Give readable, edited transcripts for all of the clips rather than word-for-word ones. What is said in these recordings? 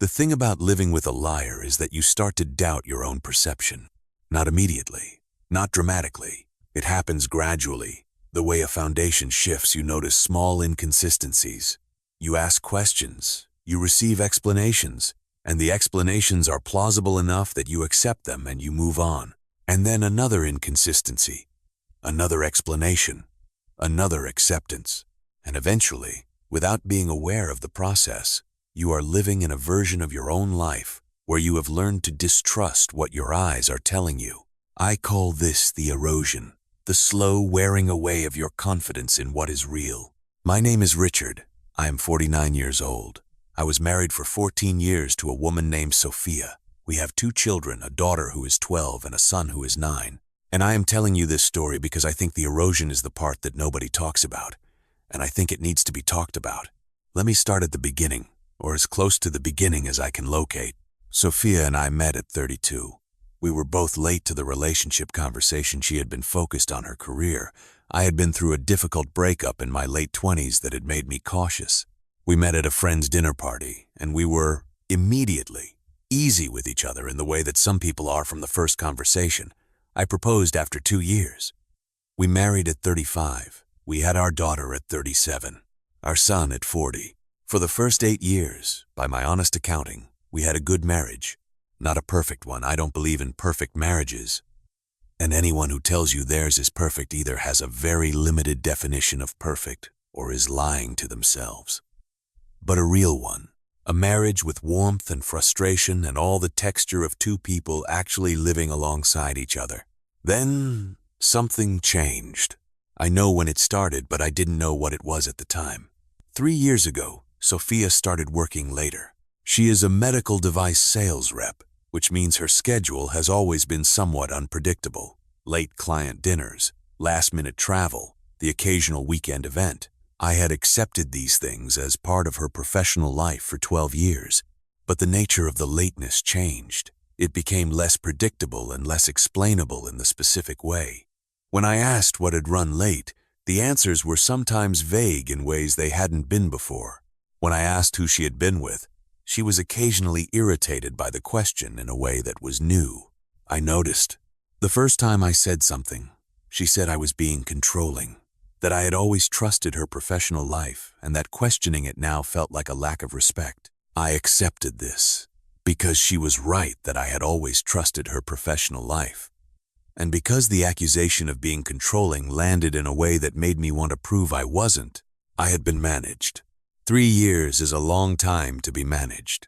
The thing about living with a liar is that you start to doubt your own perception. Not immediately, not dramatically. It happens gradually. The way a foundation shifts, you notice small inconsistencies. You ask questions, you receive explanations, and the explanations are plausible enough that you accept them and you move on. And then another inconsistency, another explanation, another acceptance. And eventually, without being aware of the process, you are living in a version of your own life where you have learned to distrust what your eyes are telling you. I call this the erosion, the slow wearing away of your confidence in what is real. My name is Richard. I am 49 years old. I was married for 14 years to a woman named Sophia. We have 2 children, a daughter who is 12 and a son who is 9. And I am telling you this story because I think the erosion is the part that nobody talks about. And I think it needs to be talked about. Let me start at the beginning, or as close to the beginning as I can locate. Sophia and I met at 32. We were both late to the relationship conversation. She had been focused on her career. I had been through a difficult breakup in my late 20s that had made me cautious. We met at a friend's dinner party, and we were immediately easy with each other in the way that some people are from the first conversation. I proposed after 2 years. We married at 35. We had our daughter at 37, our son at 40. For the first 8 years, by my honest accounting, we had a good marriage. Not a perfect one. I don't believe in perfect marriages. And anyone who tells you theirs is perfect either has a very limited definition of perfect or is lying to themselves. But a real one. A marriage with warmth and frustration and all the texture of 2 people actually living alongside each other. Then something changed. I know when it started, but I didn't know what it was at the time. 3 years ago, Sophia started working later. She is a medical device sales rep, which means her schedule has always been somewhat unpredictable. Late client dinners, last-minute travel, the occasional weekend event. I had accepted these things as part of her professional life for 12 years, but the nature of the lateness changed. It became less predictable and less explainable in the specific way. When I asked what had run late, the answers were sometimes vague in ways they hadn't been before. When I asked who she had been with, she was occasionally irritated by the question in a way that was new. I noticed. The first time I said something, she said I was being controlling, that I had always trusted her professional life and that questioning it now felt like a lack of respect. I accepted this because she was right that I had always trusted her professional life. And because the accusation of being controlling landed in a way that made me want to prove I wasn't, I had been managed. 3 years is a long time to be managed.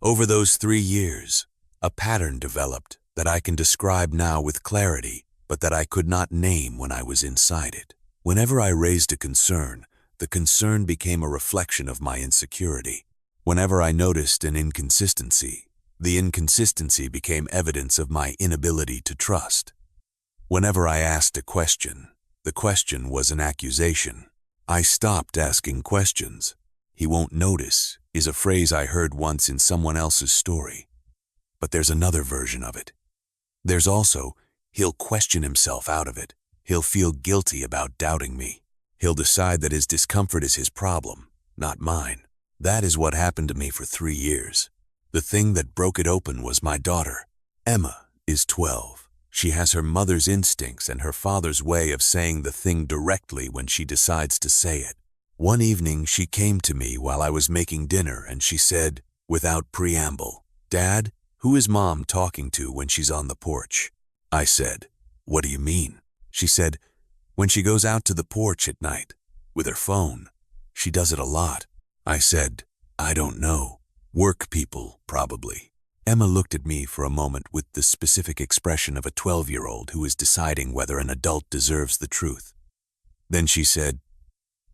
Over those 3 years, a pattern developed that I can describe now with clarity, but that I could not name when I was inside it. Whenever I raised a concern, the concern became a reflection of my insecurity. Whenever I noticed an inconsistency, the inconsistency became evidence of my inability to trust. Whenever I asked a question, the question was an accusation. I stopped asking questions. "He won't notice" is a phrase I heard once in someone else's story. But there's another version of it. There's also, "He'll question himself out of it. He'll feel guilty about doubting me. He'll decide that his discomfort is his problem, not mine." That is what happened to me for 3 years. The thing that broke it open was my daughter. Emma is 12. She has her mother's instincts and her father's way of saying the thing directly when she decides to say it. One evening, she came to me while I was making dinner and she said, without preamble, "Dad, who is Mom talking to when she's on the porch?" I said, "What do you mean?" She said, "When she goes out to the porch at night, with her phone. She does it a lot." I said, "I don't know. Work people, probably." Emma looked at me for a moment with the specific expression of a 12-year-old who is deciding whether an adult deserves the truth. Then she said,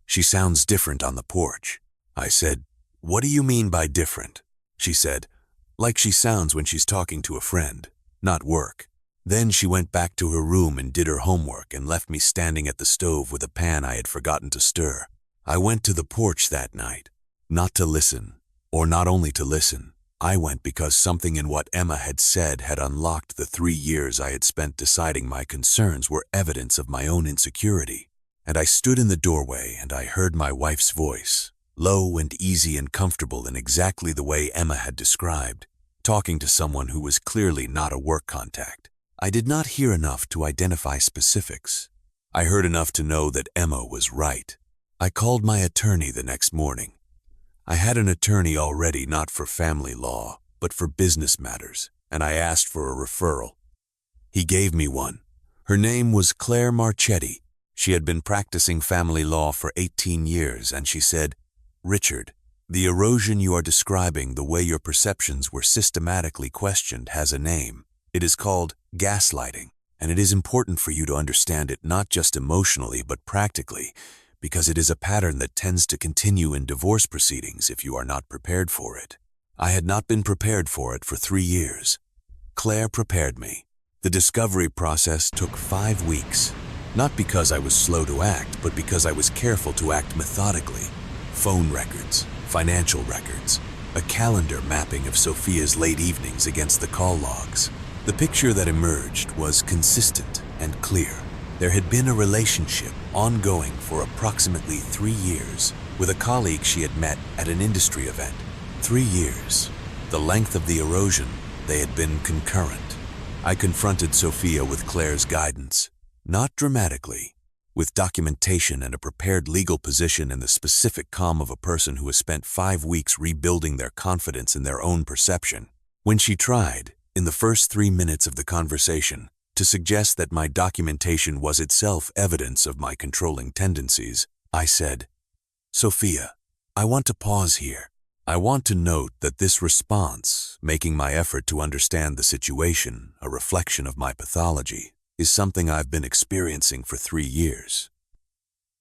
"She sounds different on the porch." I said, "What do you mean by different?" She said, "Like she sounds when she's talking to a friend, not work." Then she went back to her room and did her homework and left me standing at the stove with a pan I had forgotten to stir. I went to the porch that night, not to listen, or not only to listen. I went because something in what Emma had said had unlocked the 3 years I had spent deciding my concerns were evidence of my own insecurity. And I stood in the doorway and I heard my wife's voice. low and easy and comfortable in exactly the way Emma had described, talking to someone who was clearly not a work contact. I did not hear enough to identify specifics. I heard enough to know that Emma was right. I called my attorney the next morning. I had an attorney already, not for family law, but for business matters, and I asked for a referral. He gave me one. Her name was Claire Marchetti. She had been practicing family law for 18 years, and she said, "Richard, the erosion you are describing, the way your perceptions were systematically questioned, has a name. It is called gaslighting, and it is important for you to understand it not just emotionally but practically, because it is a pattern that tends to continue in divorce proceedings if you are not prepared for it." I had not been prepared for it for 3 years. Claire prepared me. The discovery process took 5 weeks, not because I was slow to act, but because I was careful to act methodically. Phone records, financial records, a calendar mapping of Sophia's late evenings against the call logs. The picture that emerged was consistent and clear. There had been a relationship ongoing for approximately 3 years with a colleague she had met at an industry event. 3 years. The length of the erosion, they had been concurrent. I confronted Sophia with Claire's guidance, not dramatically, with documentation and a prepared legal position and the specific calm of a person who has spent 5 weeks rebuilding their confidence in their own perception. When she tried, in the first 3 minutes of the conversation, to suggest that my documentation was itself evidence of my controlling tendencies, I said, "Sophia, I want to pause here. I want to note that this response, making my effort to understand the situation a reflection of my pathology, is something I've been experiencing for 3 years.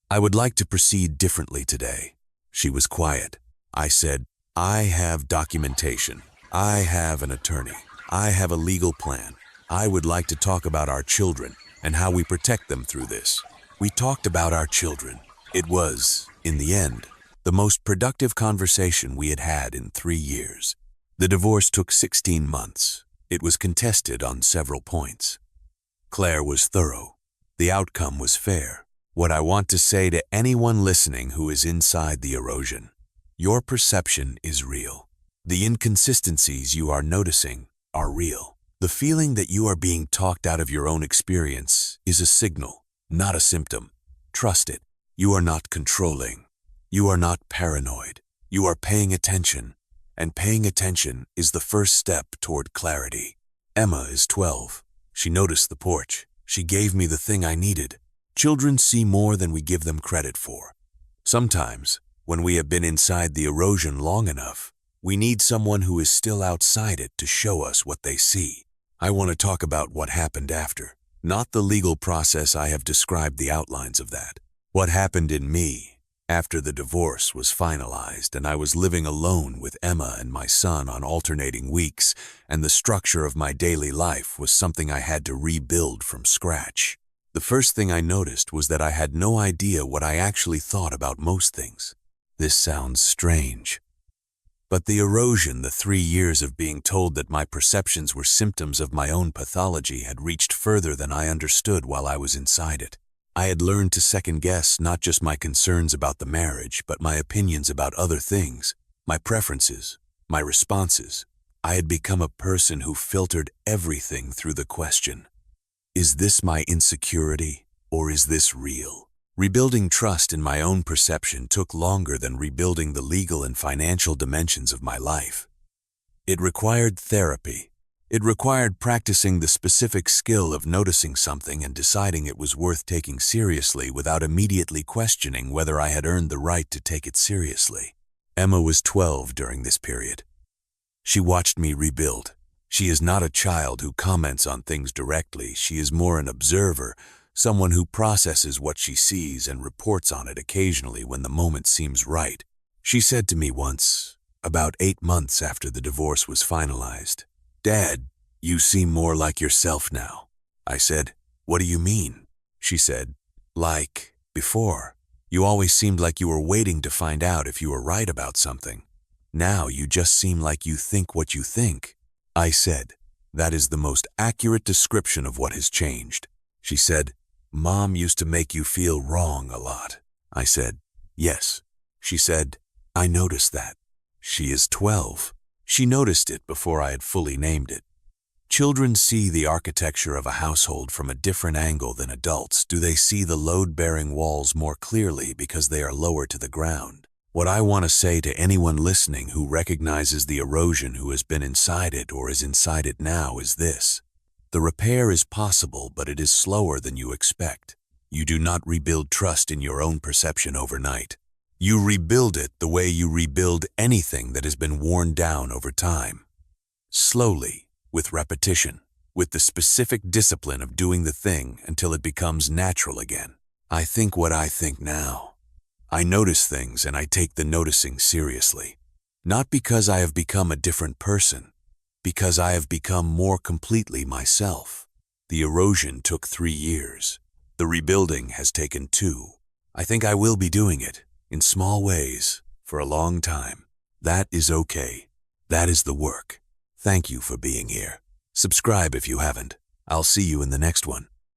I would like to proceed differently today." She was quiet. I said, "I have documentation. I have an attorney. I have a legal plan. I would like to talk about our children and how we protect them through this." We talked about our children. It was, in the end, the most productive conversation we had had in 3 years. The divorce took 16 months. It was contested on several points. Claire was thorough. The outcome was fair. What I want to say to anyone listening who is inside the erosion: your perception is real. The inconsistencies you are noticing are real. The feeling that you are being talked out of your own experience is a signal, not a symptom. Trust it. You are not controlling. You are not paranoid. You are paying attention, and paying attention is the first step toward clarity. Emma is 12. She noticed the porch. She gave me the thing I needed. Children see more than we give them credit for. Sometimes, when we have been inside the erosion long enough, we need someone who is still outside it to show us what they see. I want to talk about what happened after, not the legal process. I have described the outlines of that. What happened in me after the divorce was finalized and I was living alone with Emma and my son on alternating weeks, and the structure of my daily life was something I had to rebuild from scratch. The first thing I noticed was that I had no idea what I actually thought about most things. This sounds strange. But the erosion, the 3 years of being told that my perceptions were symptoms of my own pathology, had reached further than I understood while I was inside it. I had learned to second-guess not just my concerns about the marriage, but my opinions about other things, my preferences, my responses. I had become a person who filtered everything through the question: is this my insecurity, or is this real? Rebuilding trust in my own perception took longer than rebuilding the legal and financial dimensions of my life. It required therapy. It required practicing the specific skill of noticing something and deciding it was worth taking seriously without immediately questioning whether I had earned the right to take it seriously. Emma was 12 during this period. She watched me rebuild. She is not a child who comments on things directly. She is more an observer, someone who processes what she sees and reports on it occasionally when the moment seems right. She said to me once, about 8 months after the divorce was finalized, "Dad, you seem more like yourself now." I said, "What do you mean?" She said, "Like before, you always seemed like you were waiting to find out if you were right about something. Now you just seem like you think what you think." I said, "That is the most accurate description of what has changed." She said, "Mom used to make you feel wrong a lot." I said, "Yes." She said, I noticed that. She is 12. She noticed it before I had fully named it. Children see the architecture of a household from a different angle than adults. Do they see the load-bearing walls more clearly because they are lower to the ground? What I want to say to anyone listening who recognizes the erosion, who has been inside it or is inside it now, is this. The repair is possible, but it is slower than you expect. You do not rebuild trust in your own perception overnight. You rebuild it the way you rebuild anything that has been worn down over time. Slowly, with repetition, with the specific discipline of doing the thing until it becomes natural again. I think what I think now. I notice things and I take the noticing seriously. Not because I have become a different person, because I have become more completely myself. The erosion took 3 years. The rebuilding has taken 2. I think I will be doing it, in small ways, for a long time. That is okay. That is the work. Thank you for being here. Subscribe if you haven't. I'll see you in the next one.